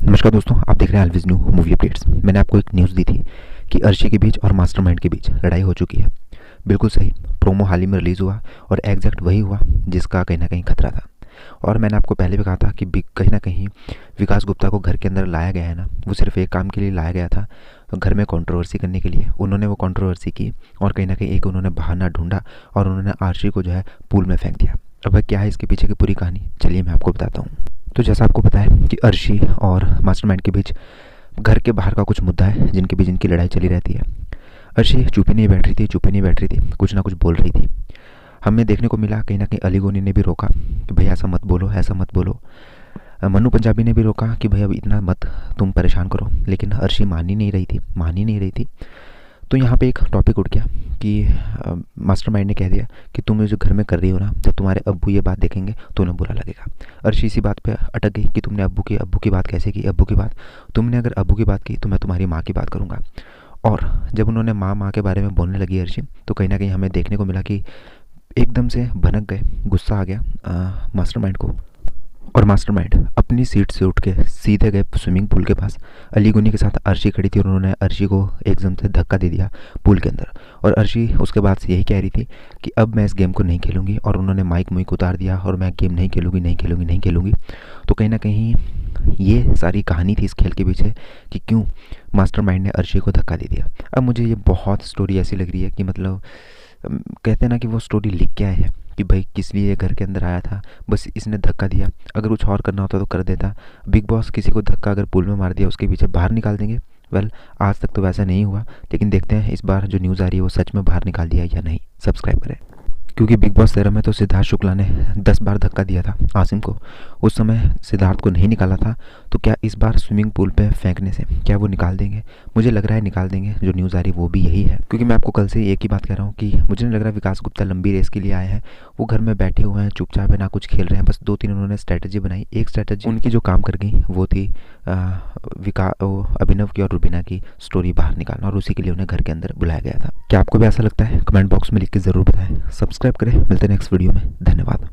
नमस्कार दोस्तों, आप देख रहे हैं ऑलवेज न्यू मूवी अपडेट्स। मैंने आपको एक न्यूज़ दी थी कि अर्शी के बीच और मास्टरमाइंड के बीच लड़ाई हो चुकी है। बिल्कुल सही, प्रोमो हाल ही में रिलीज़ हुआ और एग्जैक्ट वही हुआ जिसका कहीं ना कहीं खतरा था। और मैंने आपको पहले भी कहा था कि कहीं ना कहीं विकास गुप्ता को घर के अंदर लाया गया है ना, वो सिर्फ एक काम के लिए लाया गया था, घर में कंट्रोवर्सी करने के लिए। उन्होंने वो कंट्रोवर्सी की और कहीं ना कहीं एक उन्होंने बहाना ढूंढा और उन्होंने आर्शी को जो है पूल में फेंक दिया। अब वह क्या है इसके पीछे की पूरी कहानी, चलिए मैं आपको बताता हूँ। तो जैसा आपको पता है कि अर्शी और मास्टरमाइंड के बीच घर के बाहर का कुछ मुद्दा है जिनके बीच इनकी लड़ाई चली रहती है। अर्शी चुप ही नहीं बैठ रही थी, चुप ही नहीं बैठ रही थी, कुछ ना कुछ बोल रही थी। हमें देखने को मिला कहीं ना कहीं अली गोनी ने भी रोका कि भैया ऐसा मत बोलो, ऐसा मत बोलो। मन्नू पंजाबी ने भी रोका कि भैया अब इतना मत तुम परेशान करो, लेकिन अर्शी मान ही नहीं रही थी, मान ही नहीं रही थी। तो यहाँ पे एक टॉपिक उठ गया कि मास्टरमाइंड ने कह दिया कि तुम ये जो घर में कर रही हो ना, जब तुम्हारे अब्बू ये बात देखेंगे तो उन्हें बुरा लगेगा। अर्शी इसी बात पे अटक गई कि तुमने अब्बू की बात कैसे की, अब्बू की बात, तुमने अगर अब्बू की बात की तो मैं तुम्हारी माँ की बात करूँगा। और जब उन्होंने माँ के बारे में बोलने लगी अर्शी, तो कहीं ना कहीं हमें देखने को मिला कि एकदम से भनक गए, गुस्सा आ गया मास्टरमाइंड को। और मास्टरमाइंड अपनी सीट से उठ के सीधे गए स्विमिंग पूल के पास। अली गुनी के साथ अर्शी खड़ी थी और उन्होंने अर्शी को एकदम से धक्का दे दिया पूल के अंदर। और अर्शी उसके बाद से यही कह रही थी कि अब मैं इस गेम को नहीं खेलूँगी, और उन्होंने माइक मुइक उतार दिया और मैं गेम नहीं खेलूँगी, नहीं खेलूँगी, नहीं खेलूँगी। तो कहीं ना कहीं ये सारी कहानी थी इस खेल के पीछे कि क्यों मास्टरमाइंड ने अर्शी को धक्का दे दिया। अब मुझे ये बहुत स्टोरी ऐसी लग रही है कि मतलब कहते हैं ना कि वो स्टोरी लिख के आए हैं कि भाई किस लिए ये घर के अंदर आया था, बस इसने धक्का दिया, अगर कुछ और करना होता तो कर देता। बिग बॉस किसी को धक्का अगर पूल में मार दिया उसके पीछे बाहर निकाल देंगे। वेल, आज तक तो वैसा नहीं हुआ, लेकिन देखते हैं इस बार जो न्यूज़ आ रही है वो सच में बाहर निकाल दिया या नहीं। सब्सक्राइब करें, क्योंकि बिग बॉस 13 में तो सिद्धार्थ शुक्ला ने 10 बार धक्का दिया था आसिम को, उस समय सिद्धार्थ को नहीं निकाला था। तो क्या इस बार स्विमिंग पूल पे फेंकने से क्या वो निकाल देंगे? मुझे लग रहा है निकाल देंगे, जो न्यूज़ आ रही है वो भी यही है। क्योंकि मैं आपको कल से एक ही बात कह रहा हूँ कि मुझे नहीं लग रहा विकास गुप्ता लंबी रेस के लिए आए हैं। वो घर में बैठे हुए हैं चुपचाप, है ना, कुछ खेल रहे हैं। बस 2-3 उन्होंने स्ट्रैटेजी बनाई। एक स्ट्रैटेजी उनकी जो काम कर गई वो थी अभिनव की और रुबीना की स्टोरी बाहर निकालना, और उसी के लिए उन्हें घर के अंदर बुलाया गया था। क्या आपको भी ऐसा लगता है? कमेंट बॉक्स में लिख के ज़रूर बताएं। सब्सक्राइब करें, मिलते हैं नेक्स्ट वीडियो में। धन्यवाद।